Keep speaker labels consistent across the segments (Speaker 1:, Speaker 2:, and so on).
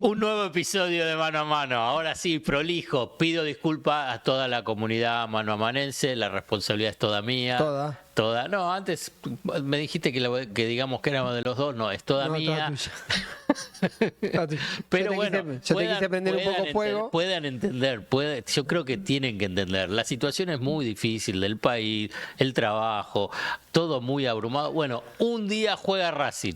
Speaker 1: Un nuevo episodio de Mano a Mano. Ahora sí, prolijo. Pido disculpas a toda la comunidad manoamanense. La responsabilidad es toda mía.
Speaker 2: Toda.
Speaker 1: No, antes me dijiste que digamos que éramos de los dos. No, es toda mía.
Speaker 2: Toda tuya.
Speaker 1: Pero bueno,
Speaker 2: yo te quise prender un poco fuego.
Speaker 1: Puedan entender, yo creo que tienen que entender. La situación es muy difícil del país, el trabajo, todo muy abrumado. Bueno, un día juega Racing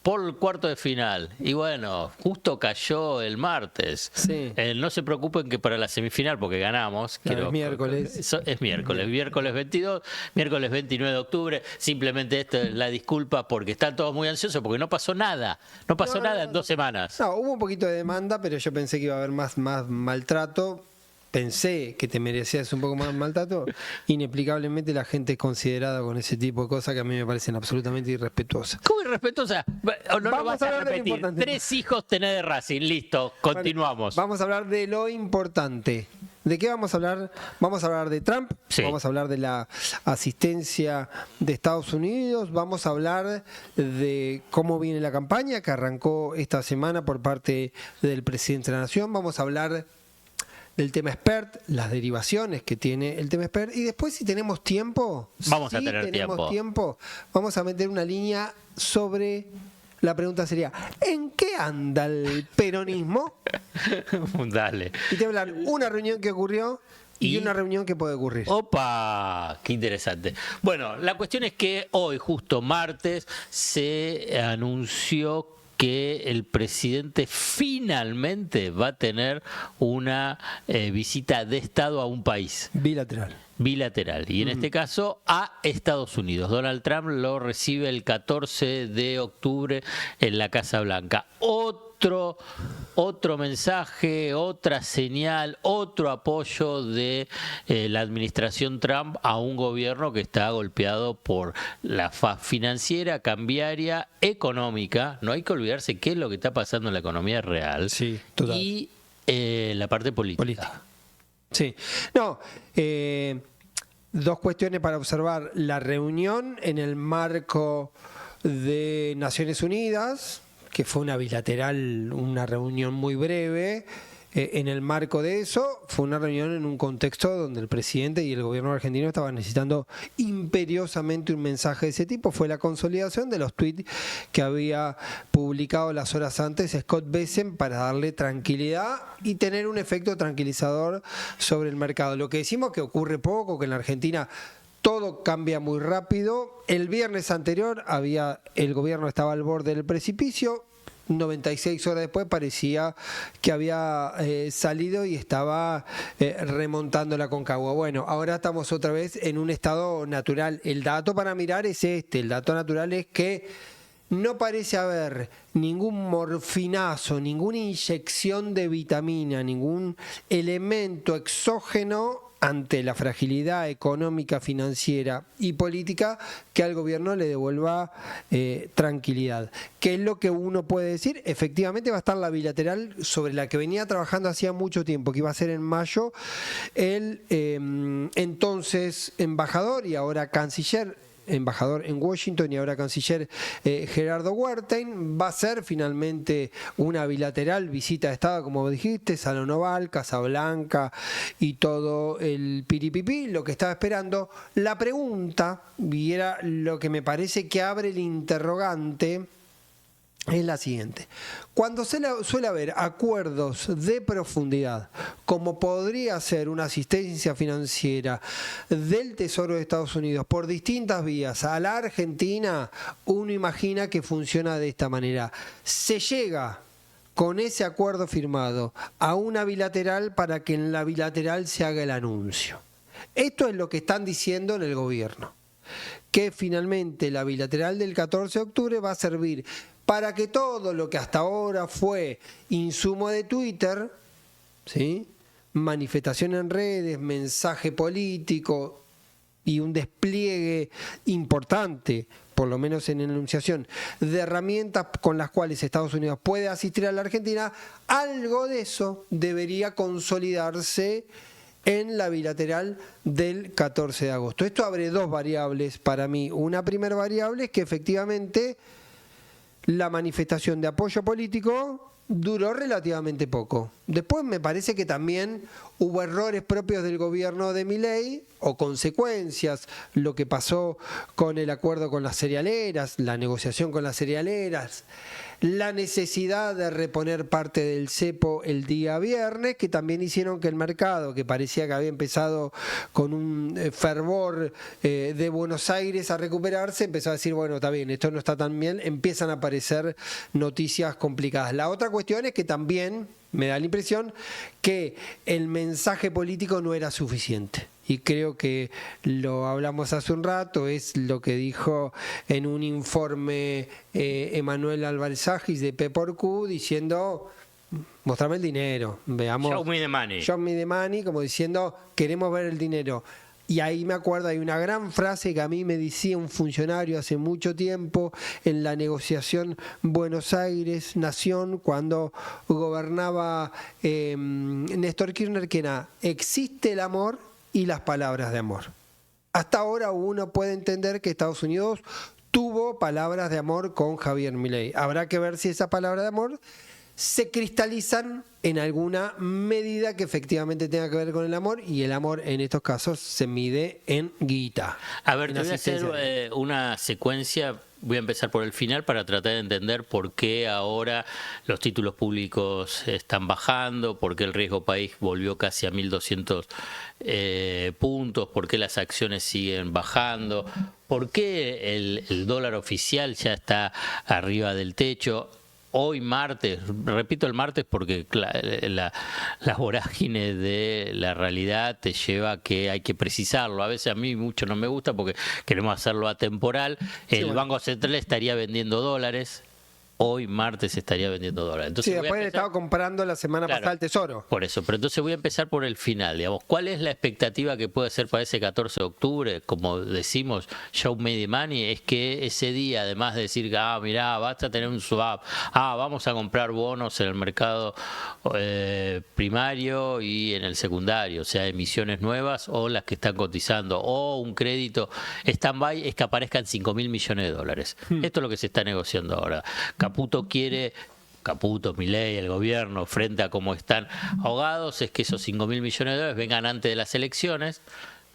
Speaker 1: por el cuarto de final. Y bueno, justo cayó el martes.
Speaker 2: Sí.
Speaker 1: No se preocupen que para la semifinal, porque ganamos.
Speaker 2: Claro, es miércoles.
Speaker 1: Es miércoles 22, miércoles 29 de octubre. Simplemente esto es la disculpa porque están todos muy ansiosos porque no pasó nada. No pasó nada en 2 semanas.
Speaker 2: No, hubo un poquito de demanda, pero yo pensé que iba a haber más maltrato. Pensé que te merecías un poco más maltrato. Inexplicablemente la gente es considerada con ese tipo de cosas que a mí me parecen absolutamente irrespetuosas.
Speaker 1: ¿Cómo irrespetuosa? No lo vas a
Speaker 2: hablar de lo
Speaker 1: repetir.
Speaker 2: importante.
Speaker 1: 3 hijos tenés de Racing. Listo, continuamos.
Speaker 2: Vamos a hablar de lo importante. ¿De qué vamos a hablar? Vamos a hablar de Trump,
Speaker 1: Sí.
Speaker 2: Vamos a hablar de la asistencia de Estados Unidos, vamos a hablar de cómo viene la campaña que arrancó esta semana por parte del presidente de la Nación, vamos a hablar del tema expert, las derivaciones que tiene el tema expert, y después si tenemos tiempo,
Speaker 1: Vamos a tener tiempo.
Speaker 2: Vamos a meter una línea sobre... La pregunta sería, ¿en qué anda el peronismo?
Speaker 1: Dale.
Speaker 2: Y te voy a hablar una reunión que ocurrió y una reunión que puede ocurrir.
Speaker 1: ¡Opa! ¡Qué interesante! Bueno, la cuestión es que hoy, justo martes, se anunció que el presidente finalmente va a tener una visita de Estado a un país. Bilateral, y en este caso a Estados Unidos. Donald Trump lo recibe el 14 de octubre en la Casa Blanca. Otro mensaje, otra señal, otro apoyo de la administración Trump a un gobierno que está golpeado por la financiera, cambiaria, económica. No hay que olvidarse qué es lo que está pasando en la economía real.
Speaker 2: Sí, total.
Speaker 1: Y la parte política.
Speaker 2: Sí. No, dos cuestiones para observar. La reunión en el marco de Naciones Unidas, que fue una bilateral, una reunión muy breve. En el marco de eso, fue una reunión en un contexto donde el presidente y el gobierno argentino estaban necesitando imperiosamente un mensaje de ese tipo. Fue la consolidación de los tweets que había publicado las horas antes Scott Bessent para darle tranquilidad y tener un efecto tranquilizador sobre el mercado. Lo que decimos que ocurre poco, que en la Argentina todo cambia muy rápido. El viernes anterior el gobierno estaba al borde del precipicio. 96 horas después parecía que había salido y estaba remontando la Concagua. Bueno, ahora estamos otra vez en un estado natural. El dato para mirar es el dato natural es que no parece haber ningún morfinazo, ninguna inyección de vitamina, ningún elemento exógeno ante la fragilidad económica, financiera y política que al gobierno le devuelva tranquilidad. ¿Qué es lo que uno puede decir? Efectivamente va a estar la bilateral sobre la que venía trabajando hacía mucho tiempo, que iba a ser en mayo, el entonces embajador y ahora embajador en Washington y ahora canciller Gerardo Wertheim. Va a ser finalmente una bilateral visita de Estado, como dijiste, Salón Oval, Casa Blanca y todo el piripipí, lo que estaba esperando. La pregunta, y era lo que me parece que abre el interrogante, es la siguiente. Cuando suele haber acuerdos de profundidad, como podría ser una asistencia financiera del Tesoro de Estados Unidos por distintas vías a la Argentina, uno imagina que funciona de esta manera. Se llega con ese acuerdo firmado a una bilateral para que en la bilateral se haga el anuncio. Esto es lo que están diciendo en el gobierno, que finalmente la bilateral del 14 de octubre va a servir para que todo lo que hasta ahora fue insumo de Twitter, ¿sí?, manifestación en redes, mensaje político y un despliegue importante, por lo menos en enunciación, de herramientas con las cuales Estados Unidos puede asistir a la Argentina, algo de eso debería consolidarse en la bilateral del 14 de agosto. Esto abre dos variables para mí. Una primera variable es que efectivamente la manifestación de apoyo político duró relativamente poco. Después me parece que también hubo errores propios del gobierno de Milei o consecuencias, lo que pasó con el acuerdo con las cerealeras, la negociación con las cerealeras, la necesidad de reponer parte del cepo el día viernes, que también hicieron que el mercado, que parecía que había empezado con un fervor de Buenos Aires a recuperarse, empezó a decir, bueno, está bien, esto no está tan bien, empiezan a aparecer noticias complicadas. La otra cuestión es que también me da la impresión que el mensaje político no era suficiente. Y creo que lo hablamos hace un rato, es lo que dijo en un informe Emanuel Álvarez Agis de P4Q, diciendo, mostrame el dinero, veamos.
Speaker 1: Show me the money.
Speaker 2: Show me the money, como diciendo, queremos ver el dinero. Y ahí me acuerdo, hay una gran frase que a mí me decía un funcionario hace mucho tiempo en la negociación Buenos Aires-Nación, cuando gobernaba Néstor Kirchner, que era, existe el amor y las palabras de amor. Hasta ahora uno puede entender que Estados Unidos tuvo palabras de amor con Javier Milei. Habrá que ver si esas palabras de amor se cristalizan en alguna medida que efectivamente tenga que ver con el amor, y el amor en estos casos se mide en guita.
Speaker 1: A ver, te voy a hacer una secuencia. Voy a empezar por el final para tratar de entender por qué ahora los títulos públicos están bajando, por qué el riesgo país volvió casi a 1.200 puntos, por qué las acciones siguen bajando, por qué el dólar oficial ya está arriba del techo. Hoy martes, repito el martes porque la vorágine de la realidad te lleva a que hay que precisarlo. A veces a mí mucho no me gusta porque queremos hacerlo atemporal. El Banco Central estaría vendiendo dólares. Hoy martes estaría vendiendo dólares. Entonces,
Speaker 2: sí, después le estaba comprando la semana pasada el Tesoro.
Speaker 1: Por eso, pero entonces voy a empezar por el final, digamos. ¿Cuál es la expectativa que puede ser para ese 14 de octubre? Como decimos, show me the money, es que ese día, además de decir, mirá, basta tener un swap, vamos a comprar bonos en el mercado primario y en el secundario, o sea, emisiones nuevas o las que están cotizando, o un crédito stand-by, es que aparezcan 5.000 millones de dólares. Esto es lo que se está negociando ahora. Caputo, Milei, el gobierno, frente a cómo están ahogados, es que esos 5.000 millones de dólares vengan antes de las elecciones.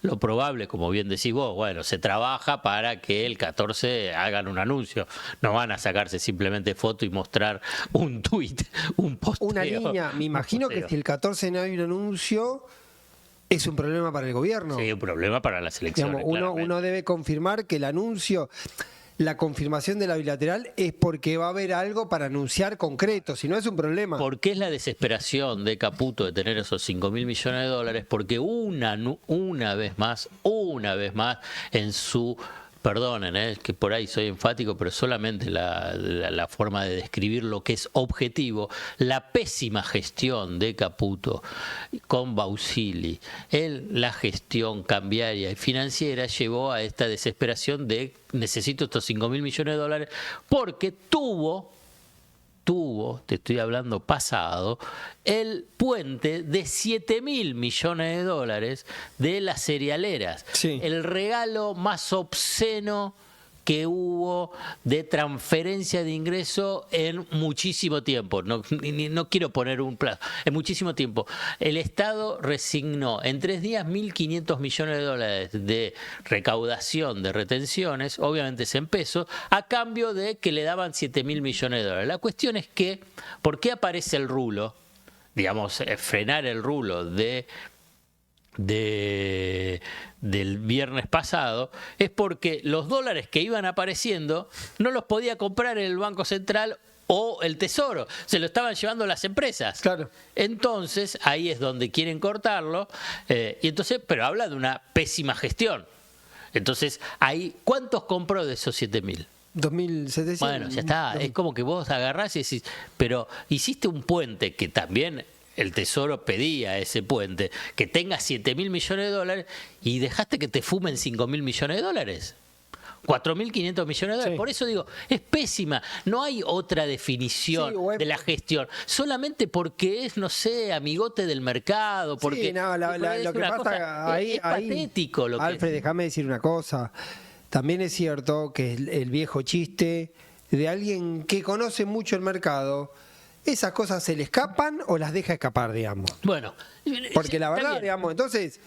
Speaker 1: Lo probable, como bien decís vos, bueno, se trabaja para que el 14 hagan un anuncio. No van a sacarse simplemente foto y mostrar un tuit, un posteo.
Speaker 2: Una línea. Me imagino que si el 14 no hay un anuncio, es un problema para el gobierno.
Speaker 1: Sí, un problema para las elecciones.
Speaker 2: Digamos, uno debe confirmar que el anuncio, la confirmación de la bilateral, es porque va a haber algo para anunciar concreto, si no es un problema.
Speaker 1: ¿Por qué es la desesperación de Caputo de tener esos 5.000 millones de dólares? Porque una vez más, en su... Perdonen, que por ahí soy enfático, pero solamente la forma de describir lo que es objetivo, la pésima gestión de Caputo con Bausili en la gestión cambiaria y financiera llevó a esta desesperación de necesito estos 5.000 millones de dólares porque tuvo, te estoy hablando pasado, el puente de 7.000 millones de dólares de las cerealeras. Sí. El regalo más obsceno que hubo de transferencia de ingreso en muchísimo tiempo. No quiero poner un plazo. En muchísimo tiempo. El Estado resignó en 3 días 1.500 millones de dólares de recaudación de retenciones, obviamente es en pesos, a cambio de que le daban 7.000 millones de dólares. La cuestión es que, ¿por qué aparece el rulo? Digamos, frenar el rulo del viernes pasado, es porque los dólares que iban apareciendo no los podía comprar el Banco Central o el Tesoro, se lo estaban llevando las empresas.
Speaker 2: Claro.
Speaker 1: Entonces, ahí es donde quieren cortarlo, y entonces, pero habla de una pésima gestión. Entonces, ahí, ¿cuántos compró de esos 7.000?
Speaker 2: 2.700.
Speaker 1: Bueno, ya está, es como que vos agarrás y decís, pero hiciste un puente que también el Tesoro pedía ese puente, que tenga 7.000 millones de dólares y dejaste que te fumen 5.000 millones de dólares. 4.500 millones de dólares. Sí. Por eso digo, es pésima. No hay otra definición de la gestión. Solamente porque es, no sé, amigote del mercado. Porque
Speaker 2: sí, no, lo que pasa ahí,
Speaker 1: es patético. Lo
Speaker 2: Alfred, déjame decir una cosa. También es cierto que el viejo chiste de alguien que conoce mucho el mercado esas cosas se le escapan o las deja escapar, digamos.
Speaker 1: Bueno,
Speaker 2: Porque la
Speaker 1: está
Speaker 2: verdad,
Speaker 1: bien.
Speaker 2: digamos, entonces...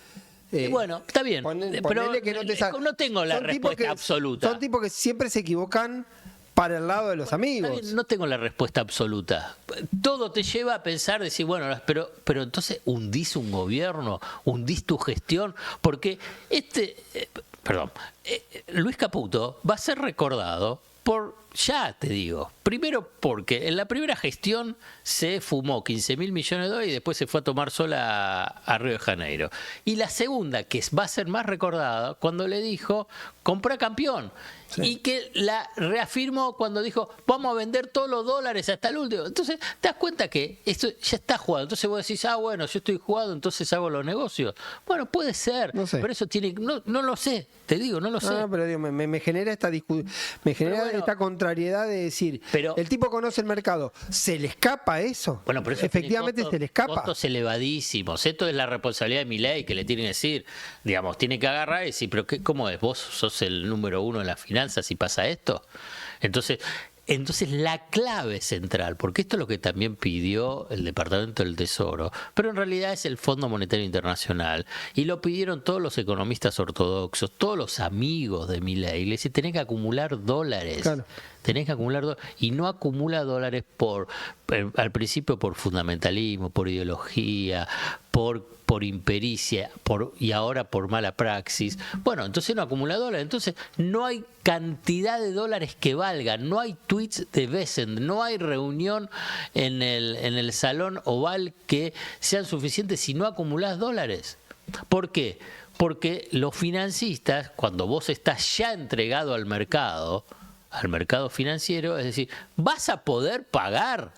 Speaker 1: Bueno, está bien,
Speaker 2: ponele
Speaker 1: pero
Speaker 2: que no te sa-
Speaker 1: no tengo la
Speaker 2: son tipos
Speaker 1: respuesta absoluta.
Speaker 2: Son tipos que siempre se equivocan para el lado de los
Speaker 1: Está
Speaker 2: amigos.
Speaker 1: bien, no tengo la respuesta absoluta. Todo te lleva a pensar, decir, bueno, pero entonces hundís un gobierno, hundís tu gestión, porque Luis Caputo va a ser recordado ya te digo, primero porque en la primera gestión se fumó 15.000 millones de dólares y después se fue a tomar sola a Río de Janeiro. Y la segunda, que va a ser más recordada, cuando le dijo, compra campeón. Sí. Y que la reafirmó cuando dijo, vamos a vender todos los dólares hasta el último. Entonces, te das cuenta que esto ya está jugado. Entonces vos decís, bueno, yo estoy jugado, entonces hago los negocios. Bueno, puede ser, no sé. Pero eso tiene... No lo sé, te digo, no lo sé.
Speaker 2: No, pero digo, me genera esta esta contrariedad de decir, el tipo conoce el mercado, ¿se le escapa eso?
Speaker 1: Bueno, pero eso
Speaker 2: efectivamente se le escapa.
Speaker 1: Costos elevadísimos. Esto es la responsabilidad de Milei, que le tiene que decir, digamos, tiene que agarrar y decir, pero ¿cómo es? ¿Vos sos el número uno en las finanzas si pasa esto? Entonces la clave central, porque esto es lo que también pidió el Departamento del Tesoro, pero en realidad es el Fondo Monetario Internacional, y lo pidieron todos los economistas ortodoxos, todos los amigos de Milei, le dice, tenés que acumular dólares. Claro. Tenés que acumular dólares, y no acumula dólares al principio por fundamentalismo, por ideología, por impericia y ahora por mala praxis. Bueno, entonces no acumula dólares, entonces no hay cantidad de dólares que valgan, no hay tweets de Bessent, no hay reunión en el Salón Oval que sean suficientes si no acumulás dólares. ¿Por qué? Porque los financistas, cuando vos estás ya entregado al mercado financiero, es decir, vas a poder pagar.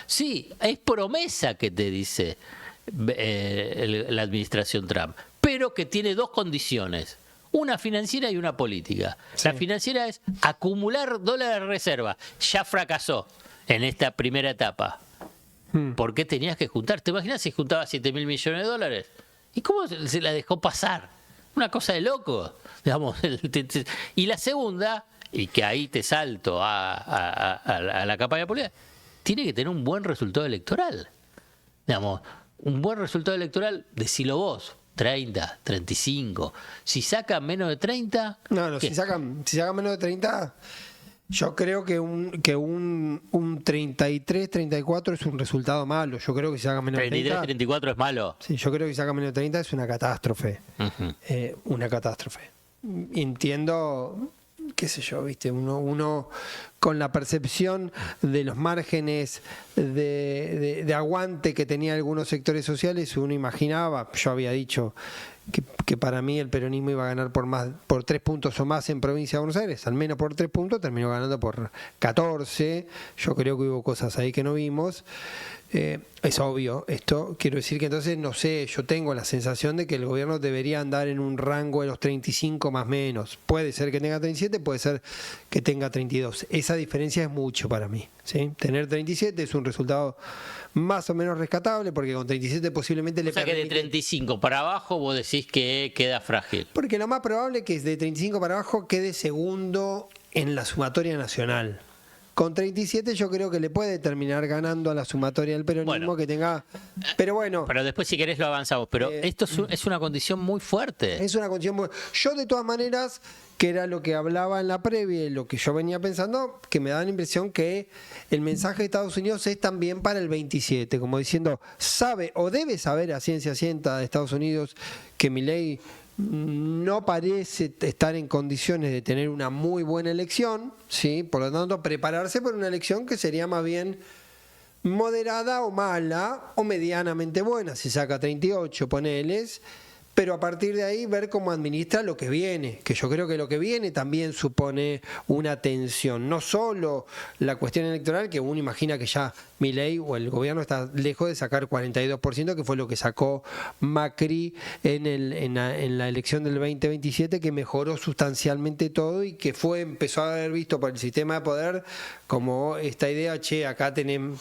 Speaker 1: Sí, es promesa que te dice la administración Trump, pero que tiene dos condiciones, una financiera y una política. Sí. La financiera es acumular dólares de reserva. Ya fracasó en esta primera etapa. ¿Por qué tenías que juntar? ¿Te imaginas si juntaba 7.000 millones de dólares? ¿Y cómo se la dejó pasar? Una cosa de loco, digamos. Y la segunda, y que ahí te salto a la campaña política, tiene que tener un buen resultado electoral. Digamos, un buen resultado electoral, decilo vos, 30, 35. Si saca menos de 30...
Speaker 2: No, si saca menos de 30, yo creo que un 33, 34 es un resultado malo. Yo creo que si saca menos de 30...
Speaker 1: 33, 34 es malo.
Speaker 2: Sí, yo creo que si saca menos de 30 es una catástrofe. Uh-huh. Una catástrofe. Entiendo... qué sé yo, viste, uno con la percepción de los márgenes de aguante que tenían algunos sectores sociales, uno imaginaba, yo había dicho que para mí el peronismo iba a ganar por 3 puntos o más en provincia de Buenos Aires, al menos por 3 puntos, terminó ganando por 14, yo creo que hubo cosas ahí que no vimos. Es obvio esto, quiero decir que entonces, no sé, yo tengo la sensación de que el gobierno debería andar en un rango de los 35 más menos. Puede ser que tenga 37, puede ser que tenga 32. Esa diferencia es mucho para mí, ¿sí? Tener 37 es un resultado más o menos rescatable, porque con 37 posiblemente le permite...
Speaker 1: que de 35 para abajo vos decís que queda frágil.
Speaker 2: Porque lo más probable es que de 35 para abajo quede segundo en la sumatoria nacional. Con 37 yo creo que le puede terminar ganando a la sumatoria del peronismo, que tenga... Pero bueno...
Speaker 1: Pero después si querés lo avanzamos. Pero esto es una condición muy fuerte.
Speaker 2: Es una condición muy... Yo de todas maneras, que era lo que hablaba en la previa y lo que yo venía pensando, que me da la impresión que el mensaje de Estados Unidos es también para el 27, como diciendo, sabe o debe saber a ciencia cierta de Estados Unidos que Milei no parece estar en condiciones de tener una muy buena elección, ¿sí? Por lo tanto, prepararse por una elección que sería más bien moderada o mala o medianamente buena, si saca 38, poneles, pero a partir de ahí ver cómo administra lo que viene, que yo creo que lo que viene también supone una tensión, no solo la cuestión electoral, que uno imagina que ya Milei o el gobierno está lejos de sacar 42%, que fue lo que sacó Macri en la elección del 2027, que mejoró sustancialmente todo y que empezó a haber visto por el sistema de poder como esta idea, acá tenemos...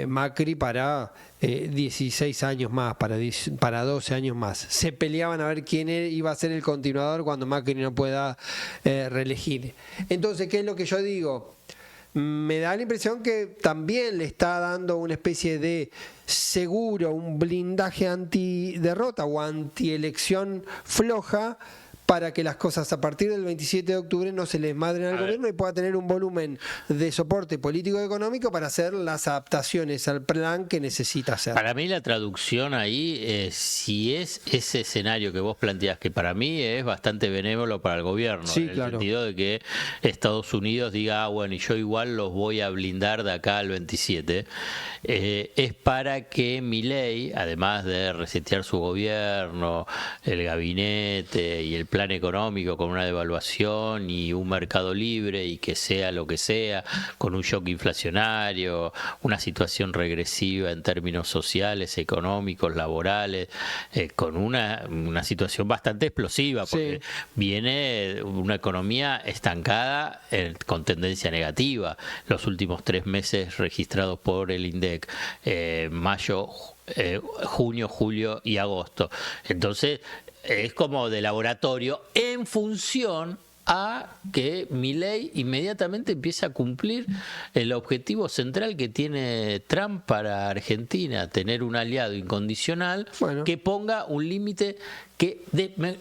Speaker 2: Macri para 16 años más, para 12 años más. Se peleaban a ver quién iba a ser el continuador cuando Macri no pueda reelegir. Entonces, ¿qué es lo que yo digo? me da la impresión que también le está dando una especie de seguro, un blindaje anti-derrota o anti-elección floja, para que las cosas a partir del 27 de octubre no se les madren al gobierno y pueda tener un volumen de soporte político y económico para hacer las adaptaciones al plan que necesita hacer.
Speaker 1: Para mí la traducción ahí, si es ese escenario que vos planteás, que para mí es bastante benévolo para el gobierno,
Speaker 2: Sí,
Speaker 1: en el
Speaker 2: claro.
Speaker 1: sentido de que Estados Unidos diga, bueno, y yo igual los voy a blindar de acá al 27, es para que Milei, además de resetear su gobierno, el gabinete y el plan económico con una devaluación y un mercado libre y que sea lo que sea, con un shock inflacionario, una situación regresiva en términos sociales, económicos, laborales, con una situación bastante explosiva, porque viene una economía estancada con tendencia negativa. Los últimos 3 meses registrados por el INDEC, mayo, junio, julio y agosto. Entonces, es como de laboratorio en función a que Milei inmediatamente empiece a cumplir el objetivo central que tiene Trump para Argentina, tener un aliado incondicional que ponga un límite,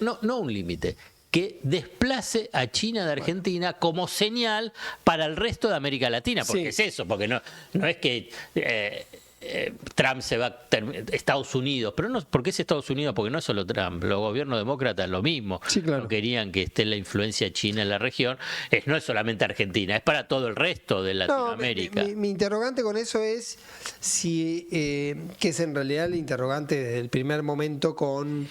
Speaker 1: no un límite, que desplace a China de Argentina como señal para el resto de América Latina, porque es eso, porque no es que Trump se va a Estados Unidos, pero no, ¿por qué es Estados Unidos? Porque no es solo Trump, los gobiernos demócratas lo mismo, no querían que esté la influencia china en la región, no es solamente Argentina, es para todo el resto de Latinoamérica.
Speaker 2: Mi interrogante con eso es si, que es en realidad el interrogante desde el primer momento con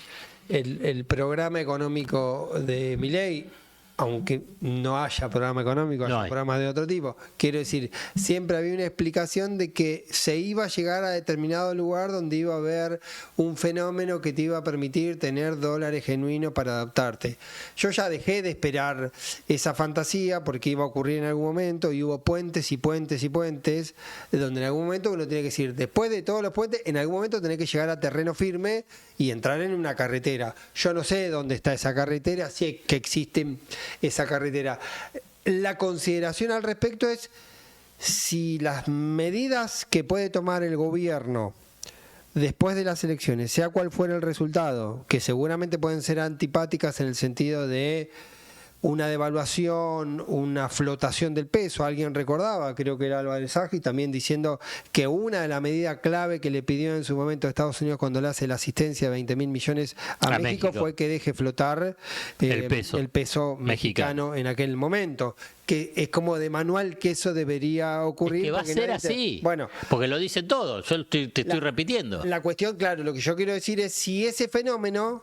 Speaker 2: el programa económico de Milei, aunque no haya programa económico, haya programas de otro tipo. Quiero decir, siempre había una explicación de que se iba a llegar a determinado lugar donde iba a haber un fenómeno que te iba a permitir tener dólares genuinos para adaptarte. Yo ya dejé de esperar esa fantasía porque iba a ocurrir en algún momento y hubo puentes y puentes y puentes, donde en algún momento uno tiene que decir, después de todos los puentes, en algún momento tenés que llegar a terreno firme y entrar en una carretera. Yo no sé dónde está esa carretera, si es que existe esa carretera. La consideración al respecto es si las medidas que puede tomar el gobierno después de las elecciones, sea cual fuera el resultado, que seguramente pueden ser antipáticas en el sentido de una devaluación, una flotación del peso. Alguien recordaba, creo que era Álvarez Aggi, también diciendo que una de las medidas clave que le pidió en su momento a Estados Unidos cuando le hace la asistencia de 20.000 millones a México fue que deje flotar el peso mexicano en aquel momento. Que es como de manual que eso debería ocurrir.
Speaker 1: Es que va a ser así, porque lo dicen todos, yo te estoy repitiendo.
Speaker 2: La cuestión, claro, lo que yo quiero decir es si ese fenómeno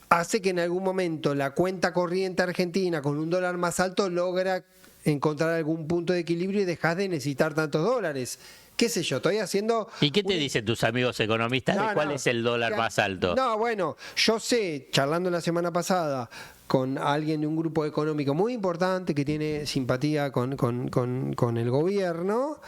Speaker 2: hace que en algún momento la cuenta corriente argentina con un dólar más alto logra encontrar algún punto de equilibrio y dejas de necesitar tantos dólares. ¿Qué sé yo? Estoy haciendo...
Speaker 1: ¿Y qué te dicen tus amigos economistas de cuál es el dólar más alto?
Speaker 2: No, bueno, yo sé, charlando la semana pasada con alguien de un grupo económico muy importante que tiene simpatía con el gobierno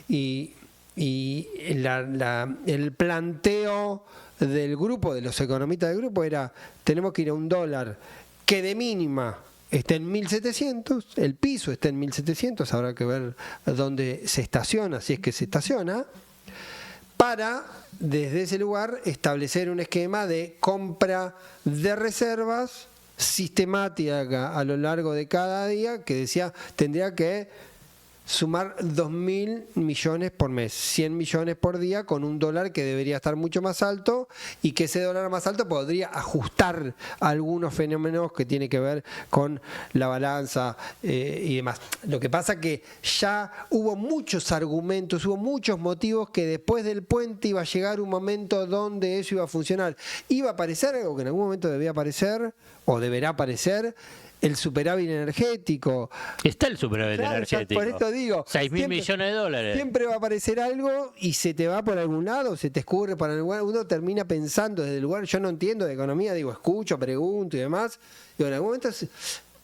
Speaker 2: y el planteo del grupo, de los economistas del grupo, era: tenemos que ir a un dólar que de mínima esté en 1.700, el piso está en 1.700, habrá que ver dónde se estaciona, si es que se estaciona, para desde ese lugar establecer un esquema de compra de reservas sistemática a lo largo de cada día, que decía tendría que sumar 2.000 millones por mes, 100 millones por día, con un dólar que debería estar mucho más alto, y que ese dólar más alto podría ajustar algunos fenómenos que tiene que ver con la balanza y demás. Lo que pasa que ya hubo muchos argumentos, hubo muchos motivos que después del puente iba a llegar un momento donde eso iba a funcionar. Iba a aparecer algo que en algún momento debía aparecer o deberá aparecer: el superávit energético.
Speaker 1: Está el superávit energético.
Speaker 2: Por esto digo,
Speaker 1: 6.000 millones de dólares.
Speaker 2: Siempre va a aparecer algo y se te va por algún lado, se te escurre por algún lado. Uno termina pensando desde el lugar, yo no entiendo de economía, digo, escucho, pregunto y demás. Y en algún momento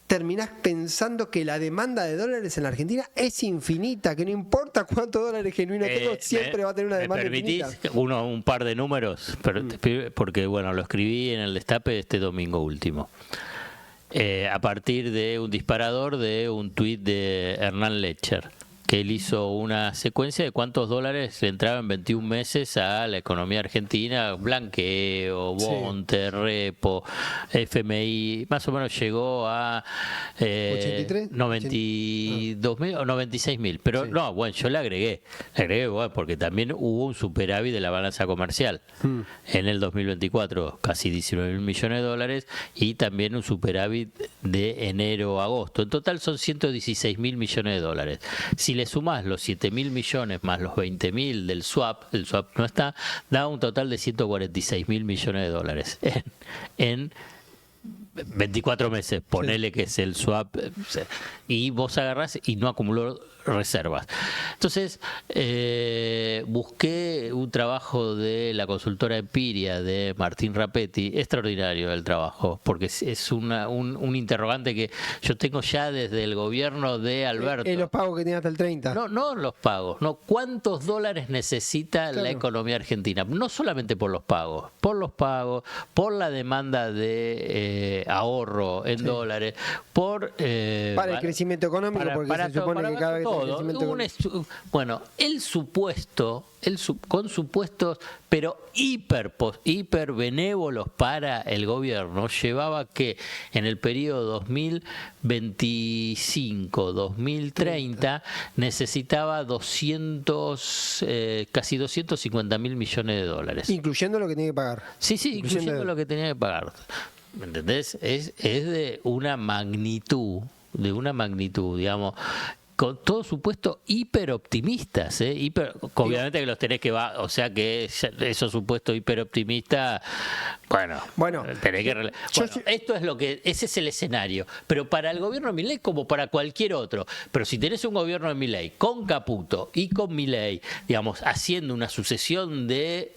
Speaker 2: terminás pensando que la demanda de dólares en la Argentina es infinita, que no importa cuántos dólares genuinos tengo, siempre va a tener una demanda infinita.
Speaker 1: ¿Me permitís un par de números? Porque, bueno, lo escribí en el Destape de este domingo último. A partir de un disparador de un tuit de Hernán Lecher. que él hizo una secuencia de cuántos dólares le entraban en 21 meses a la economía argentina, blanqueo, bonte, repo, FMI, más o menos llegó a
Speaker 2: 83,
Speaker 1: 92.000 o 96.000, pero no, bueno, yo le agregué, bueno, porque también hubo un superávit de la balanza comercial en el 2024, casi 19.000 millones de dólares, y también un superávit de enero a agosto. En total son 116.000 millones de dólares. Si le sumás los 7.000 millones más los 20.000 del swap, el swap no está, da un total de 146.000 millones de dólares en 24 meses, ponele que es el swap, y vos agarrás y no acumuló reservas. Entonces, busqué un trabajo de la consultora Empiria de Martín Rapetti, extraordinario el trabajo, porque es un interrogante que yo tengo ya desde el gobierno de Alberto.
Speaker 2: Los pagos que tiene hasta el 30.
Speaker 1: No los pagos, no, ¿cuántos dólares necesita la economía argentina? No solamente por los pagos, por la demanda de ahorro en dólares, por
Speaker 2: para el crecimiento económico, porque se supone que cada vez
Speaker 1: bueno, con supuestos, pero hiper benévolos para el gobierno, llevaba que en el periodo 2025-2030 necesitaba casi 250.000 millones de dólares.
Speaker 2: Incluyendo lo que tiene que pagar.
Speaker 1: Sí, incluyendo lo que tenía que pagar. ¿Me entendés? Es de una magnitud, digamos, con todo supuesto hiper optimistas, obviamente que los tenés que o sea que esos supuestos hiper optimistas, bueno, tenés que esto es ese es el escenario, pero para el gobierno de Milei como para cualquier otro, pero si tenés un gobierno de Milei con Caputo y con Milei, digamos, haciendo una sucesión de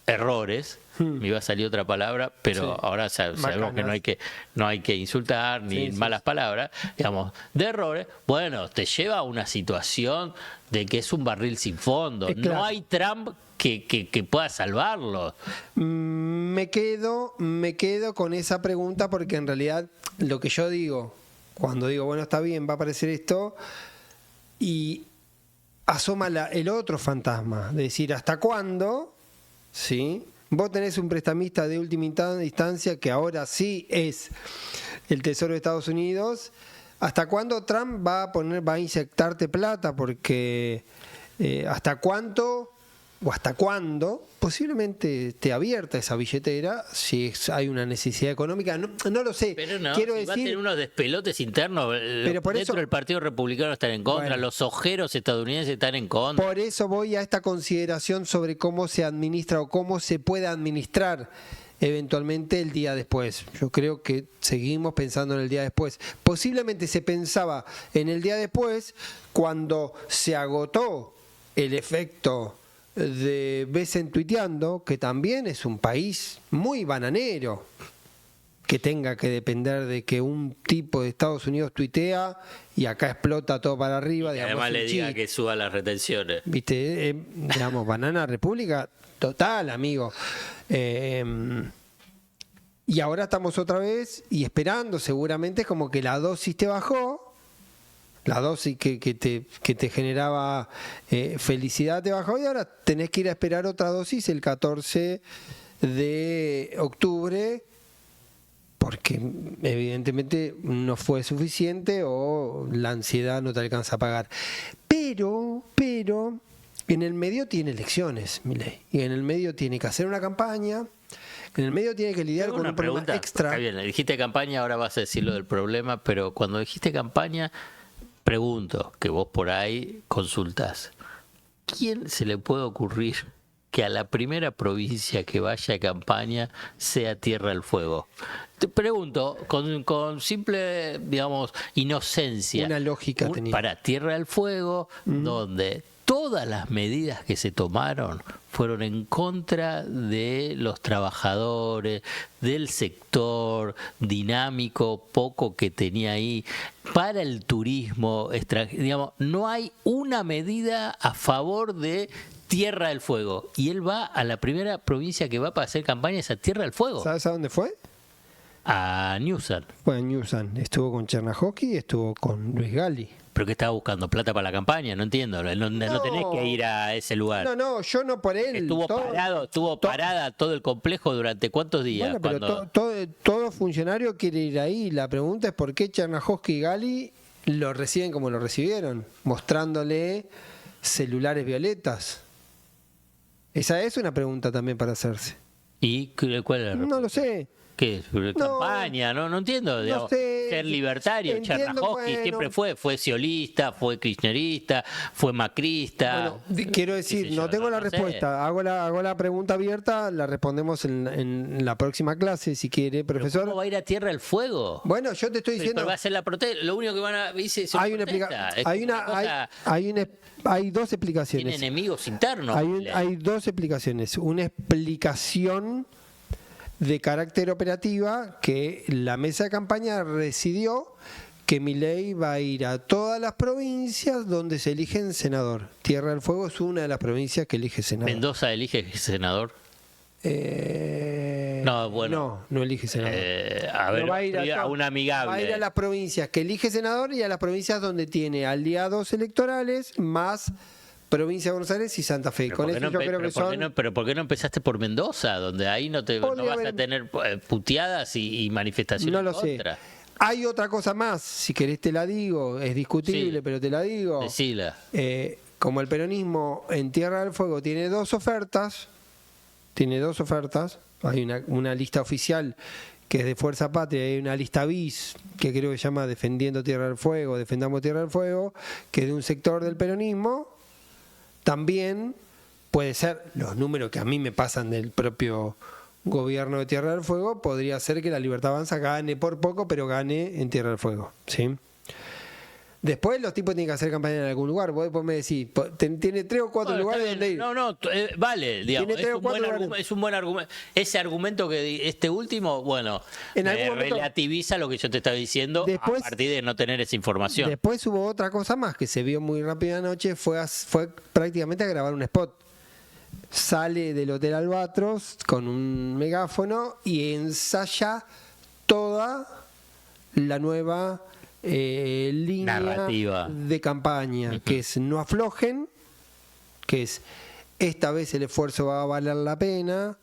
Speaker 1: errores, me iba a salir otra palabra, pero ahora sabemos que no hay que insultar ni malas palabras, digamos, de errores, bueno, te lleva a una situación de que es un barril sin fondo, no hay Trump que pueda salvarlo.
Speaker 2: Me quedo con esa pregunta, porque en realidad lo que yo digo, cuando digo, bueno, está bien, va a aparecer esto, y asoma el otro fantasma, de decir, ¿hasta cuándo? ¿Sí? Vos tenés un prestamista de última instancia que ahora sí es el Tesoro de Estados Unidos. ¿Hasta cuándo Trump va a inyectarte plata? Porque ¿hasta cuánto o hasta cuándo posiblemente esté abierta esa billetera si hay una necesidad económica? No lo sé.
Speaker 1: Pero no,
Speaker 2: quiero
Speaker 1: va a
Speaker 2: decir,
Speaker 1: tener unos despelotes internos.
Speaker 2: Pero por
Speaker 1: dentro
Speaker 2: eso,
Speaker 1: del Partido Republicano están en contra, los ojeros estadounidenses están en contra.
Speaker 2: Por eso voy a esta consideración sobre cómo se administra o cómo se puede administrar eventualmente el día después. Yo creo que seguimos pensando en el día después. Posiblemente se pensaba en el día después cuando se agotó el efecto de Besen tuiteando, que también es un país muy bananero, que tenga que depender de que un tipo de Estados Unidos tuitea y acá explota todo para arriba.
Speaker 1: Y además le diga que suba las retenciones.
Speaker 2: ¿Viste? Digamos, banana república total, amigo. Y ahora estamos otra vez y esperando, seguramente es como que la dosis te bajó. La dosis que te generaba felicidad te bajó, y ahora tenés que ir a esperar otra dosis el 14 de octubre, porque evidentemente no fue suficiente o la ansiedad no te alcanza a pagar. Pero en el medio tiene elecciones, Milei, y en el medio tiene que hacer una campaña. En el medio tiene que lidiar con un problema extra.
Speaker 1: Está bien, dijiste campaña, ahora vas a decir lo del problema, pero cuando dijiste campaña, pregunto, que vos por ahí consultás, ¿quién se le puede ocurrir que a la primera provincia que vaya a campaña sea Tierra del Fuego? Te pregunto, con simple, digamos, inocencia.
Speaker 2: Una lógica tenía.
Speaker 1: Para Tierra del Fuego, donde todas las medidas que se tomaron fueron en contra de los trabajadores, del sector dinámico poco que tenía ahí, para el turismo extranjero, digamos, no hay una medida a favor de Tierra del Fuego. Y él va a la primera provincia que va para hacer campaña, es a Tierra del Fuego.
Speaker 2: ¿Sabes a dónde fue?
Speaker 1: A Newsom.
Speaker 2: Fue a Newsom. Estuvo con Chernajoki y estuvo con Luis Gali.
Speaker 1: ¿Pero qué estaba buscando? ¿Plata para la campaña? No entiendo. No tenés que ir a ese lugar.
Speaker 2: No, yo no por él.
Speaker 1: Estuvo parada todo el complejo durante ¿cuántos días?
Speaker 2: Bueno, pero todo funcionario quiere ir ahí. La pregunta es por qué Chernájovskij y Gali lo reciben como lo recibieron, mostrándole celulares violetas. Esa es una pregunta también para hacerse.
Speaker 1: ¿Y cuál es la respuesta?
Speaker 2: No lo sé.
Speaker 1: ¿Qué? ¿Campaña? No entiendo.
Speaker 2: No
Speaker 1: Digamos,
Speaker 2: sé.
Speaker 1: ser libertario. Chernájovskij siempre fue ciolista, fue kirchnerista, fue macrista.
Speaker 2: Bueno, quiero decir, no tengo la respuesta. Hago la pregunta abierta, la respondemos en la próxima clase, si quiere, profesor.
Speaker 1: ¿Cómo va a ir a Tierra del Fuego?
Speaker 2: Bueno, yo te estoy diciendo.
Speaker 1: Pero va a ser la protesta. Lo único que van a dice es
Speaker 2: hay dos explicaciones.
Speaker 1: Tiene enemigos internos.
Speaker 2: Hay dos explicaciones. Una explicación de carácter operativa, que la mesa de campaña decidió que Milei va a ir a todas las provincias donde se eligen senador. Tierra del Fuego es una de las provincias que elige senador.
Speaker 1: ¿Mendoza elige senador?
Speaker 2: No elige senador.
Speaker 1: Va a ir a una amigable.
Speaker 2: Va a ir a las provincias que elige senador y a las provincias donde tiene aliados electorales más provincia de Buenos Aires y Santa Fe. Con eso yo creo que son...
Speaker 1: Pero ¿por qué no empezaste por Mendoza, donde ahí no vas a tener puteadas y manifestaciones?
Speaker 2: No lo sé. Hay otra cosa más, si querés te la digo, es discutible,
Speaker 1: sí,
Speaker 2: pero te la digo.
Speaker 1: Decila.
Speaker 2: Como el peronismo en Tierra del Fuego tiene dos ofertas, hay una lista oficial que es de Fuerza Patria, hay una lista bis que creo que se llama Defendiendo Tierra del Fuego, Defendamos Tierra del Fuego, que es de un sector del peronismo. También puede ser, los números que a mí me pasan del propio gobierno de Tierra del Fuego, podría ser que la Libertad Avanza gane por poco, pero gane en Tierra del Fuego, ¿sí? Después los tipos tienen que hacer campaña en algún lugar. Vos me decís, tiene 3 o 4 lugares donde ir.
Speaker 1: Vale, digamos, es un buen argumento. Ese argumento que este último, relativiza lo que yo te estaba diciendo después, a partir de no tener esa información.
Speaker 2: Después hubo otra cosa más que se vio muy rápido anoche, fue prácticamente a grabar un spot. Sale del Hotel Albatros con un megáfono y ensaya toda la nueva línea narrativa de campaña, que es no aflojen, que es esta vez el esfuerzo va a valer la pena.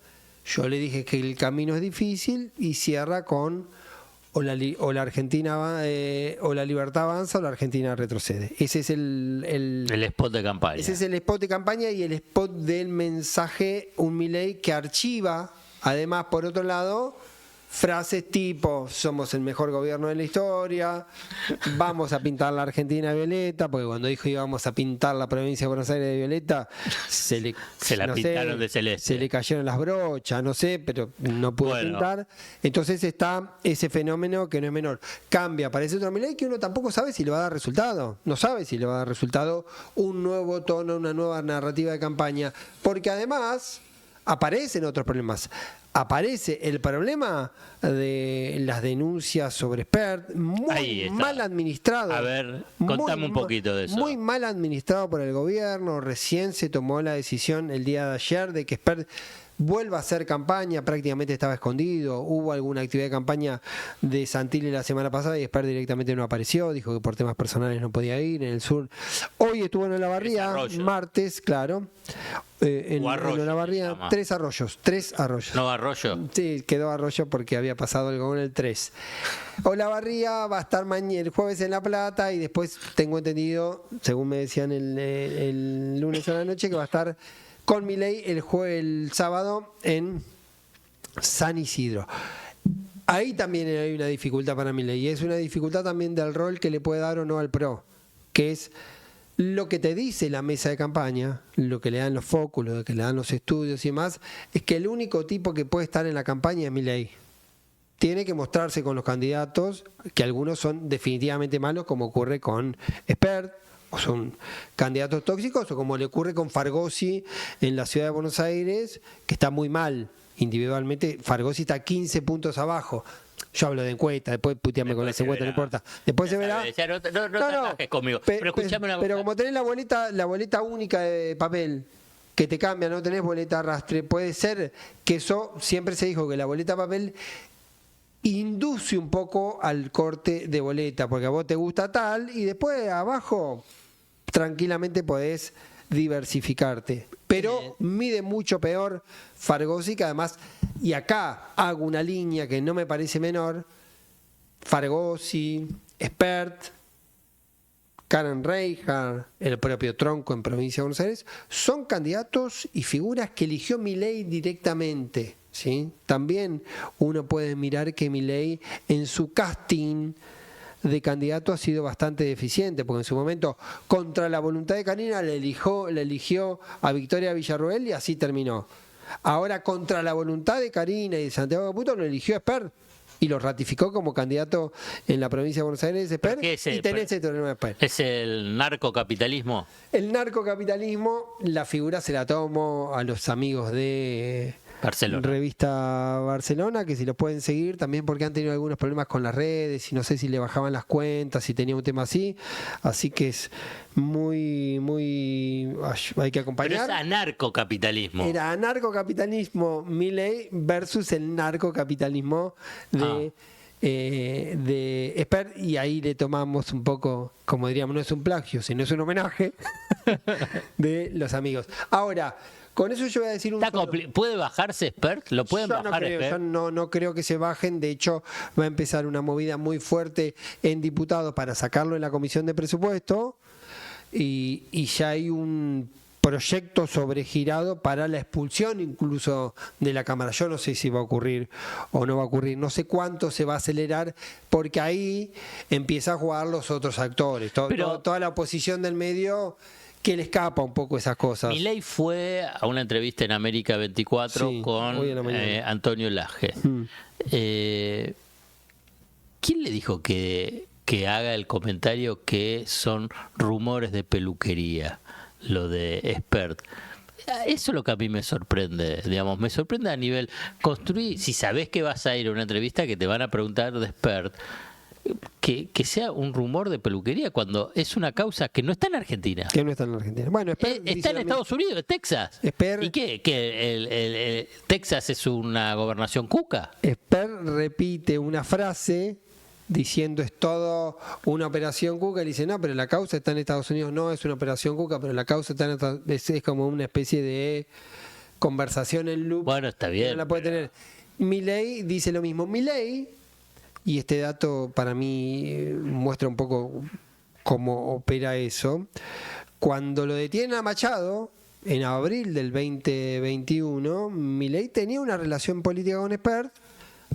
Speaker 2: Yo le dije que el camino es difícil y cierra con o la Argentina o la libertad avanza o la Argentina retrocede. Ese es el
Speaker 1: spot de campaña.
Speaker 2: Ese es el spot de campaña y el spot del mensaje, un Milei que archiva, además, por otro lado, frases tipo: somos el mejor gobierno de la historia, vamos a pintar la Argentina violeta, porque cuando dijo íbamos a pintar la provincia de Buenos Aires de violeta, se la pintaron de celeste. Se le cayeron las brochas, no sé, pero no pudo pintar. Entonces está ese fenómeno que no es menor. Cambia, aparece otro Milei que uno tampoco sabe si le va a dar resultado. No sabe si le va a dar resultado un nuevo tono, una nueva narrativa de campaña, porque además aparecen otros problemas. Aparece el problema de las denuncias sobre Spert, muy mal administrado.
Speaker 1: A ver, contame un poquito de eso.
Speaker 2: Muy mal administrado por el gobierno. Recién se tomó la decisión el día de ayer de que Spert vuelva a hacer campaña, prácticamente estaba escondido. Hubo alguna actividad de campaña de Santilli la semana pasada y Spert directamente no apareció, dijo que por temas personales no podía ir en el sur. Hoy estuvo en Olavarría, martes, claro. En Olavarría, 3 arroyos.
Speaker 1: ¿No Arroyo?
Speaker 2: Sí, quedó Arroyo porque había pasado algo con el 3. Olavarría va a estar el jueves en La Plata y después tengo entendido, según me decían el lunes a la noche, que va a estar con Milei el sábado en San Isidro. Ahí también hay una dificultad para Milei, y es una dificultad también del rol que le puede dar o no al PRO, que es lo que te dice la mesa de campaña, lo que le dan los focus, lo que le dan los estudios y más, es que el único tipo que puede estar en la campaña es Milei. Tiene que mostrarse con los candidatos, que algunos son definitivamente malos, como ocurre con Spert, o son candidatos tóxicos, o como le ocurre con Fargosi en la ciudad de Buenos Aires, que está muy mal individualmente. Fargosi está 15 puntos abajo. Yo hablo de encuesta, después puteame con las encuestas, no importa. Después se verá.
Speaker 1: No, conmigo. Pero escuchame una
Speaker 2: Pero como tenés la boleta única de papel que te cambia, no tenés boleta arrastre, puede ser que eso, siempre se dijo que la boleta de papel induce un poco al corte de boleta, porque a vos te gusta tal y después abajo tranquilamente podés diversificarte. Pero mide mucho peor Fargosi, que además, y acá hago una línea que no me parece menor, Fargosi, Espert, Karen Reinhardt, el propio Tronco en Provincia de Buenos Aires, son candidatos y figuras que eligió Milei directamente, ¿sí? También uno puede mirar que Milei en su casting de candidato ha sido bastante deficiente, porque en su momento, contra la voluntad de Karina, le eligió a Victoria Villarroel y así terminó. Ahora, contra la voluntad de Karina y de Santiago Caputo, lo eligió Espert y lo ratificó como candidato en la provincia de Buenos Aires, Espert, y tenés este problema de Espert.
Speaker 1: ¿Es el narcocapitalismo?
Speaker 2: El narcocapitalismo, la figura se la tomo a los amigos de
Speaker 1: Barcelona.
Speaker 2: Revista Barcelona, que si los pueden seguir también, porque han tenido algunos problemas con las redes y no sé si le bajaban las cuentas, si tenía un tema así que es muy hay que acompañar.
Speaker 1: Pero es anarcocapitalismo.
Speaker 2: Era anarcocapitalismo Milei versus el narcocapitalismo de Espert, y ahí le tomamos un poco, como diríamos, no es un plagio, sino es un homenaje de los amigos. Ahora, con eso yo voy a decir
Speaker 1: ¿Puede bajarse Espert? ¿Lo pueden bajar Espert?
Speaker 2: Yo no creo que se bajen. De hecho, va a empezar una movida muy fuerte en diputados para sacarlo en la Comisión de Presupuesto, y ya hay un proyecto sobregirado para la expulsión incluso de la Cámara. Yo no sé si va a ocurrir o no va a ocurrir. No sé cuánto se va a acelerar, porque ahí empieza a jugar los otros actores. Toda la oposición del medio, que le escapa un poco esas cosas.
Speaker 1: Milei fue a una entrevista en América 24 con Antonio Laje. ¿Quién le dijo que haga el comentario que son rumores de peluquería, lo de Espert? Eso es lo que a mí me sorprende, digamos, me sorprende a nivel construir. Si sabés que vas a ir a una entrevista que te van a preguntar de Espert, que sea un rumor de peluquería cuando es una causa que no está en Argentina.
Speaker 2: Que no está en Argentina. Bueno,
Speaker 1: está en Estados Unidos, en Texas. ¿Y qué? ¿Que Texas es una gobernación cuca?
Speaker 2: Espert repite una frase diciendo es todo una operación cuca, y dice no, pero la causa está en Estados Unidos. No es una operación cuca, pero la causa está en Estados Unidos. Es como una especie de conversación en loop.
Speaker 1: Bueno, está bien.
Speaker 2: No la puede tener. Milei dice lo mismo. Milei, y este dato para mí muestra un poco cómo opera eso. Cuando lo detienen a Machado, en abril del 2021, Milei tenía una relación política con Espert,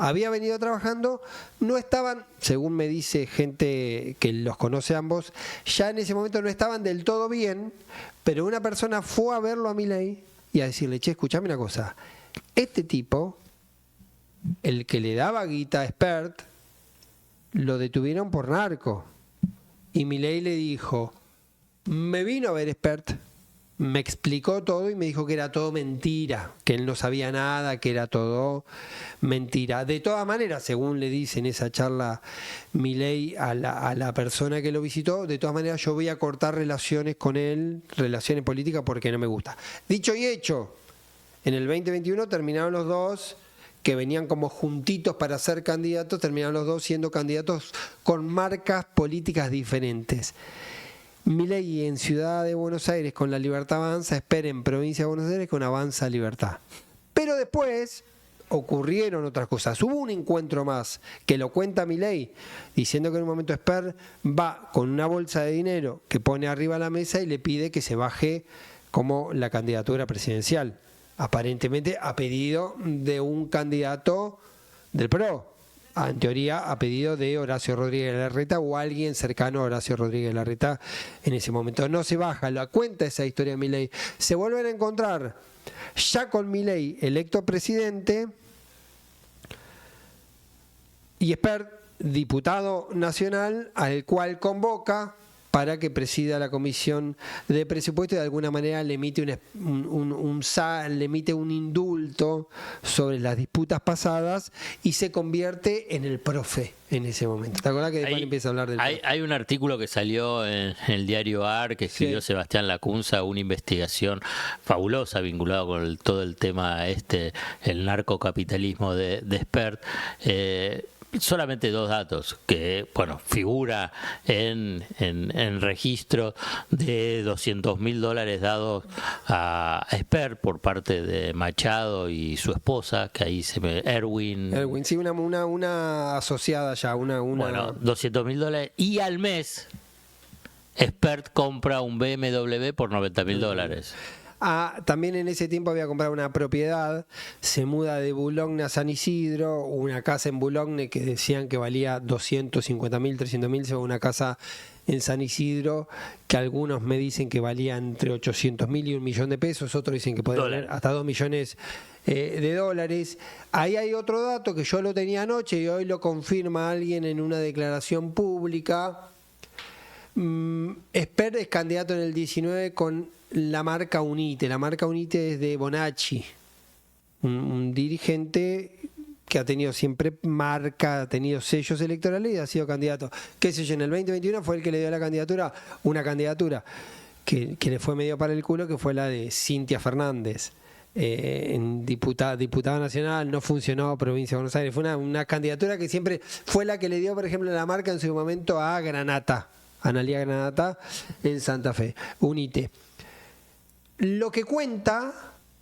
Speaker 2: había venido trabajando, no estaban, según me dice gente que los conoce ambos, ya en ese momento no estaban del todo bien, pero una persona fue a verlo a Milei y a decirle, che, escuchame una cosa, este tipo, el que le daba guita a Espert, lo detuvieron por narco. Y Milei le dijo, me vino a ver Espert, me explicó todo y me dijo que era todo mentira, que él no sabía nada, que era todo mentira. De todas maneras, según le dice en esa charla Milei a la persona que lo visitó, de todas maneras yo voy a cortar relaciones con él, relaciones políticas, porque no me gusta. Dicho y hecho, en el 2021 terminaron los dos, que venían como juntitos para ser candidatos, terminaron los dos siendo candidatos con marcas políticas diferentes. Milei en Ciudad de Buenos Aires con la Libertad Avanza, Espert en Provincia de Buenos Aires con Avanza Libertad. Pero después ocurrieron otras cosas. Hubo un encuentro más, que lo cuenta Milei, diciendo que en un momento Espert va con una bolsa de dinero que pone arriba de la mesa y le pide que se baje como la candidatura presidencial, aparentemente a pedido de un candidato del PRO, en teoría a pedido de Horacio Rodríguez Larreta o alguien cercano a Horacio Rodríguez Larreta en ese momento. No se baja, la cuenta esa historia de Milei. Se vuelven a encontrar ya con Milei electo presidente y Espert diputado nacional, al cual convoca para que presida la Comisión de Presupuesto y de alguna manera le emite le emite un indulto sobre las disputas pasadas y se convierte en el profe en ese momento. ¿Te acuerdas que después empieza a hablar del profe?
Speaker 1: Hay un artículo que salió en el diario AR que escribió Sebastián Lacunza, una investigación fabulosa vinculada con todo el tema el narcocapitalismo de Espert. solamente dos datos, que bueno, figura en registro de $200.000 dados a Esper por parte de Machado y su esposa, que ahí se me... Erwin,
Speaker 2: sí, una asociada ya,
Speaker 1: bueno, $200.000, y al mes Expert compra un BMW por $90.000.
Speaker 2: También en ese tiempo había comprado una propiedad, se muda de Boulogne a San Isidro, una casa en Boulogne que decían que valía 250.000, 300.000, según una casa en San Isidro, que algunos me dicen que valía entre 800.000 y $1.000.000, otros dicen que puede valer hasta 2 millones de dólares. Ahí hay otro dato que yo lo tenía anoche y hoy lo confirma alguien en una declaración pública. Esper es candidato en el 19 con la marca Unite. La marca Unite es de Bonacci, un dirigente que ha tenido siempre marca, ha tenido sellos electorales y ha sido candidato. Qué sé yo, en el 2021 fue el que le dio la candidatura, una candidatura que le fue medio para el culo, que fue la de Cintia Fernández. En diputada nacional, no funcionó, provincia de Buenos Aires. Fue una candidatura que siempre fue la que le dio, por ejemplo, la marca en su momento a Granata, Analía Granata, en Santa Fe. Unite. Lo que cuenta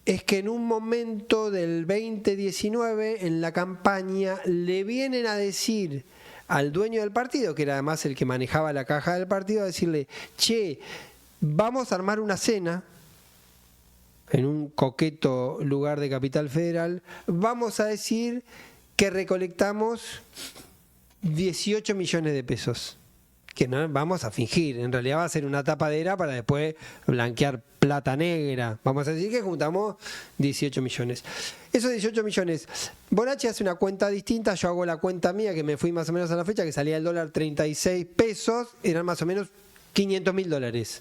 Speaker 2: es que en un momento del 2019, en la campaña, le vienen a decir al dueño del partido, que era además el que manejaba la caja del partido, a decirle: che, vamos a armar una cena en un coqueto lugar de Capital Federal, vamos a decir que recolectamos 18 millones de pesos. Que no vamos a fingir, en realidad va a ser una tapadera para después blanquear plata negra. Vamos a decir que juntamos 18 millones. Esos 18 millones, Bonacci hace una cuenta distinta, yo hago la cuenta mía, que me fui más o menos a la fecha, que salía el dólar 36 pesos, eran más o menos $500.000.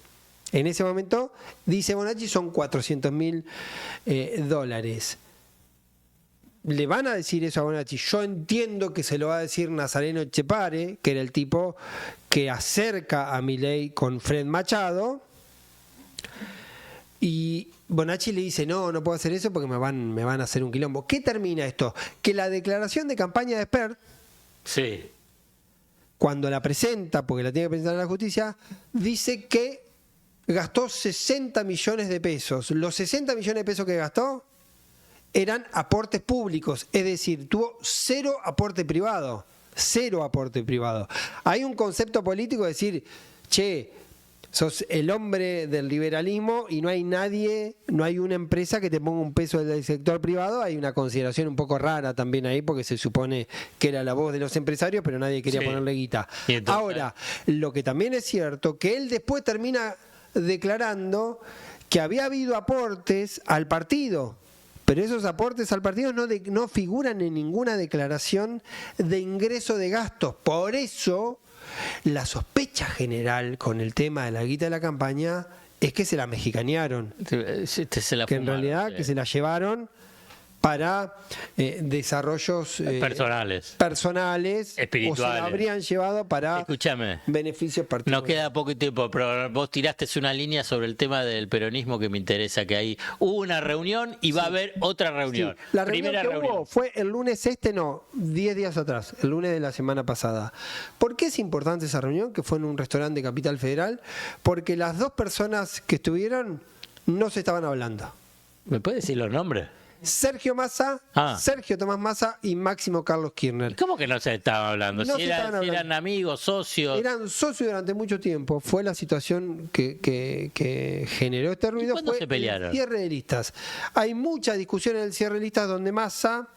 Speaker 2: En ese momento, dice Bonacci, son $400.000. Le van a decir eso a Bonacci. Yo entiendo que se lo va a decir Nazareno Echepare, que era el tipo que acerca a Milei con Fred Machado. Y Bonacci le dice: no puedo hacer eso porque me van a hacer un quilombo. ¿Qué termina esto? Que la declaración de campaña de Esper,
Speaker 1: sí,
Speaker 2: cuando la presenta, porque la tiene que presentar a la justicia, dice que gastó 60 millones de pesos. Los 60 millones de pesos que gastó eran aportes públicos, es decir, tuvo cero aporte privado. Hay un concepto político de decir: che, sos el hombre del liberalismo y no hay nadie, no hay una empresa que te ponga un peso del sector privado. Hay una consideración un poco rara también ahí, porque se supone que era la voz de los empresarios, pero nadie quería ponerle guita. Ahora, lo que también es cierto, que él después termina declarando que había habido aportes al partido, pero esos aportes al partido no figuran en ninguna declaración de ingreso de gastos. Por eso, la sospecha general con el tema de la guita de la campaña es que se la mexicanearon. Que en realidad que se la llevaron para desarrollos personales,
Speaker 1: espirituales,
Speaker 2: o se la habrían llevado para beneficios particulares.
Speaker 1: Nos queda poco tiempo, pero vos tiraste una línea sobre el tema del peronismo que me interesa, que hay una reunión y va a haber otra reunión.
Speaker 2: Sí. La primera reunión hubo fue el lunes 10 días atrás, el lunes de la semana pasada. ¿Por qué es importante esa reunión? Que fue en un restaurante de Capital Federal, porque las dos personas que estuvieron no se estaban hablando.
Speaker 1: ¿Me puedes decir los nombres?
Speaker 2: Sergio Tomás Massa y Máximo Carlos Kirchner.
Speaker 1: ¿Cómo que no se estaban hablando?
Speaker 2: No
Speaker 1: si eran amigos, socios.
Speaker 2: Eran socios durante mucho tiempo. Fue la situación que generó este ruido.
Speaker 1: ¿Cuándo
Speaker 2: fue
Speaker 1: se pelearon?
Speaker 2: El cierre de listas. Hay mucha discusión en el cierre de listas donde Massa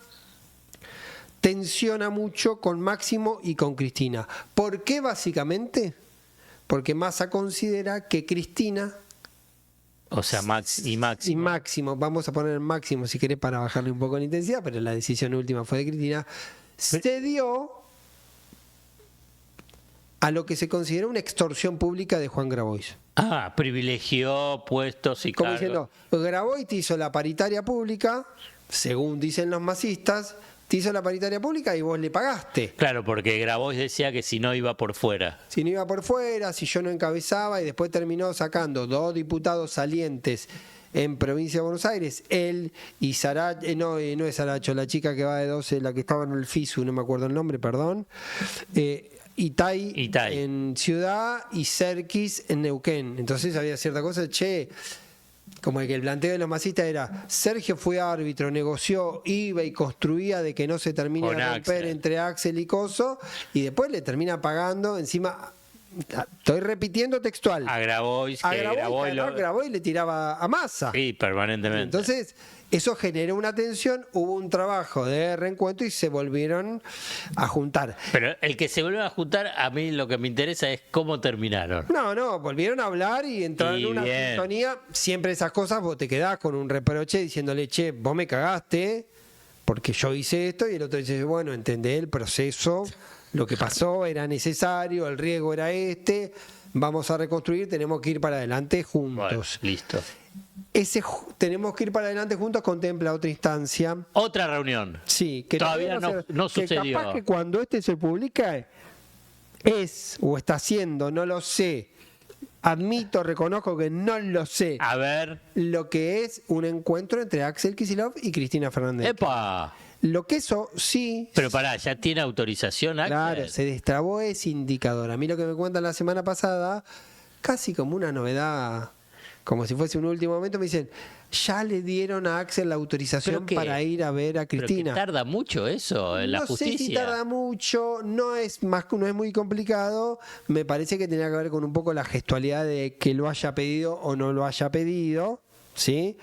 Speaker 2: tensiona mucho con Máximo y con Cristina. ¿Por qué básicamente? Porque Massa considera que Cristina...
Speaker 1: O sea,
Speaker 2: Máximo, vamos a poner Máximo si querés para bajarle un poco la intensidad, pero la decisión última fue de Cristina, se dio a lo que se consideró una extorsión pública de Juan Grabois.
Speaker 1: Privilegió puestos y
Speaker 2: como
Speaker 1: cargos.
Speaker 2: Diciendo, Grabois te hizo la paritaria pública, según dicen los masistas, te hizo la paritaria pública y vos le pagaste.
Speaker 1: Claro, porque Grabois decía que si no iba por fuera.
Speaker 2: Si no iba por fuera, si yo no encabezaba, y después terminó sacando 2 diputados salientes en provincia de Buenos Aires. Él y Saracho, no es Saracho, la chica que va de 12, la que estaba en el FISU, no me acuerdo el nombre, perdón. Itay en Ciudad y Serkis en Neuquén. Entonces había cierta cosa, como que el planteo de los masistas era: Sergio fue árbitro, negoció, iba y construía de que no se termine de romper entre Axel y Coso, y después le termina pagando encima. Estoy repitiendo textual.
Speaker 1: A Grabois,
Speaker 2: grabó y le tiraba a Massa.
Speaker 1: Sí, permanentemente.
Speaker 2: Entonces, eso generó una tensión, hubo un trabajo de reencuentro y se volvieron a juntar.
Speaker 1: Pero el que se volvió a juntar, a mí lo que me interesa es cómo terminaron.
Speaker 2: No, volvieron a hablar y entraron en una sintonía. Siempre esas cosas vos te quedás con un reproche diciéndole: che, vos me cagaste porque yo hice esto, y el otro dice: bueno, entendé el proceso, lo que pasó era necesario, el riesgo era vamos a reconstruir, tenemos que ir para adelante juntos.
Speaker 1: Bueno, listo.
Speaker 2: Tenemos que ir para adelante juntos contempla otra instancia.
Speaker 1: Otra reunión.
Speaker 2: Sí, que
Speaker 1: todavía no sucedió.
Speaker 2: Que capaz que cuando se publica o está haciendo, no lo sé. Admito, reconozco que no lo sé.
Speaker 1: A ver.
Speaker 2: Lo que es un encuentro entre Axel Kicillof y Cristina Fernández.
Speaker 1: ¡Epa!
Speaker 2: Lo que eso sí.
Speaker 1: Pero pará, ¿ya tiene autorización, Axel?
Speaker 2: Claro, se destrabó ese indicador. A mí lo que me cuentan la semana pasada, casi como una novedad, como si fuese un último momento, me dicen: ya le dieron a Axel la autorización para ir a ver a Cristina.
Speaker 1: ¿Pero que tarda mucho eso en la justicia?
Speaker 2: No sé si tarda mucho, no es muy complicado. Me parece que tenía que ver con un poco la gestualidad de que lo haya pedido o no lo haya pedido, ¿sí?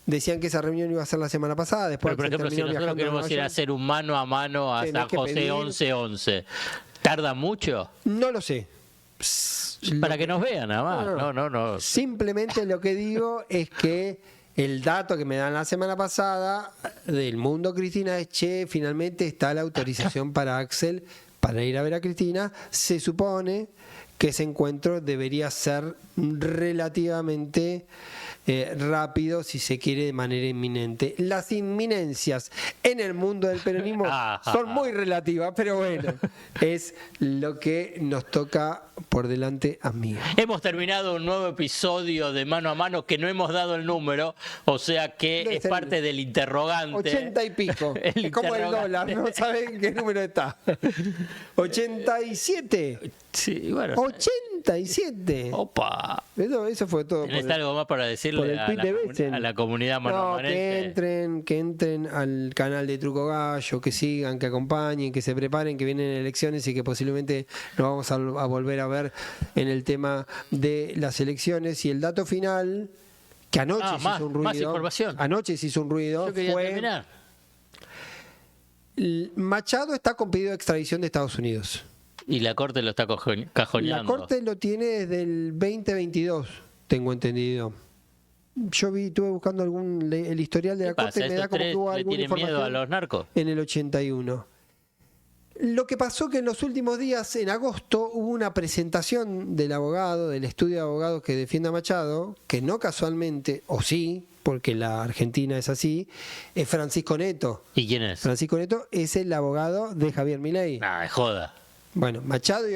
Speaker 2: Decían que esa reunión iba a ser la semana pasada. Después,
Speaker 1: pero, por ejemplo, si nosotros queremos ir a hacer un mano a mano a San José 11-11, ¿tarda mucho?
Speaker 2: No lo sé.
Speaker 1: Para que nos vean, nada más. No.
Speaker 2: Simplemente lo que digo es que el dato que me dan la semana pasada del mundo Cristina es: finalmente está la autorización para Axel para ir a ver a Cristina. Se supone que ese encuentro debería ser relativamente rápido, si se quiere, de manera inminente. Las inminencias en el mundo del peronismo son muy relativas, pero bueno, es lo que nos toca por delante, amigo.
Speaker 1: Hemos terminado un nuevo episodio de Mano a Mano, que no hemos dado el número, o sea que es parte del interrogante.
Speaker 2: 80 y pico. Es como el dólar, no saben qué número está. 87.
Speaker 1: Sí, bueno.
Speaker 2: 87.
Speaker 1: Opa.
Speaker 2: Eso fue todo.
Speaker 1: ¿Tenés algo más para decirle a la comunidad manomanense?
Speaker 2: Que entren al canal de Truco Gallo, que sigan, que acompañen, que se preparen, que vienen elecciones y que posiblemente nos vamos a volver a ver en el tema de las elecciones. Y el dato final, que anoche se hizo un ruido.
Speaker 1: Más información.
Speaker 2: Anoche se hizo un ruido.
Speaker 1: Fue:
Speaker 2: Machado está con pedido de extradición de Estados Unidos.
Speaker 1: Y la Corte lo está cajoneando.
Speaker 2: La Corte lo tiene desde el 2022, tengo entendido. Yo estuve buscando el historial de la Corte y me da como que hubo alguna información.
Speaker 1: ¿Le tienen miedo a los narcos?
Speaker 2: En el 81. Lo que pasó que en los últimos días, en agosto, hubo una presentación del abogado, del estudio de abogados que defiende a Machado, que no casualmente, o sí, porque la Argentina es así, es Francisco Neto.
Speaker 1: ¿Y quién es?
Speaker 2: Francisco Neto es el abogado de Javier Milei.
Speaker 1: Es joda.
Speaker 2: Bueno, Machado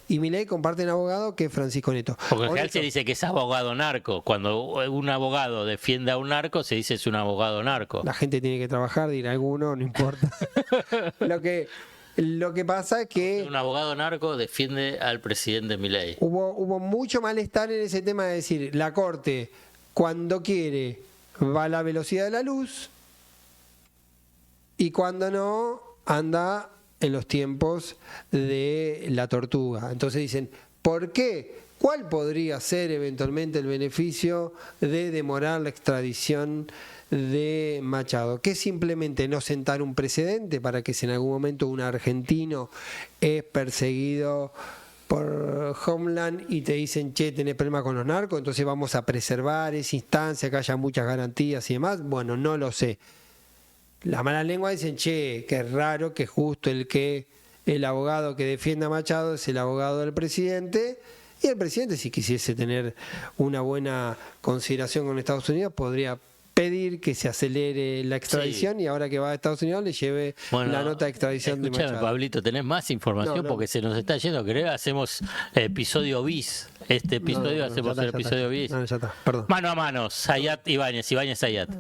Speaker 2: y Milei comparten abogado, que es Francisco Neto.
Speaker 1: Porque en general se dice que es abogado narco. Cuando un abogado defiende a un narco, se dice es un abogado narco.
Speaker 2: La gente tiene que trabajar, dirá alguno, no importa. Lo que pasa es que
Speaker 1: un abogado narco defiende al presidente Milei.
Speaker 2: Hubo mucho malestar en ese tema de decir: la Corte, cuando quiere, va a la velocidad de la luz, y cuando no, anda en los tiempos de la tortuga. Entonces dicen: ¿por qué? ¿Cuál podría ser eventualmente el beneficio de demorar la extradición de Machado? Que simplemente no sentar un precedente para que si en algún momento un argentino es perseguido por Homeland y te dicen: che, tenés problema con los narcos, entonces vamos a preservar esa instancia, que haya muchas garantías y demás. Bueno, no lo sé. La mala lengua dicen: che, qué raro que justo el abogado que defiende a Machado es el abogado del presidente, y el presidente, si quisiese tener una buena consideración con Estados Unidos, podría pedir que se acelere la extradición, y ahora que va a Estados Unidos le lleve la nota de extradición de
Speaker 1: Escuchame,
Speaker 2: Machado.
Speaker 1: Pablito, ¿tenés más información?
Speaker 2: No.
Speaker 1: Porque se nos está yendo, creo, hacemos episodio bis. Este episodio hacemos el episodio bis.
Speaker 2: No, ya está, perdón.
Speaker 1: Mano a mano, Zayat Ibáñez, Ibáñez Zayat.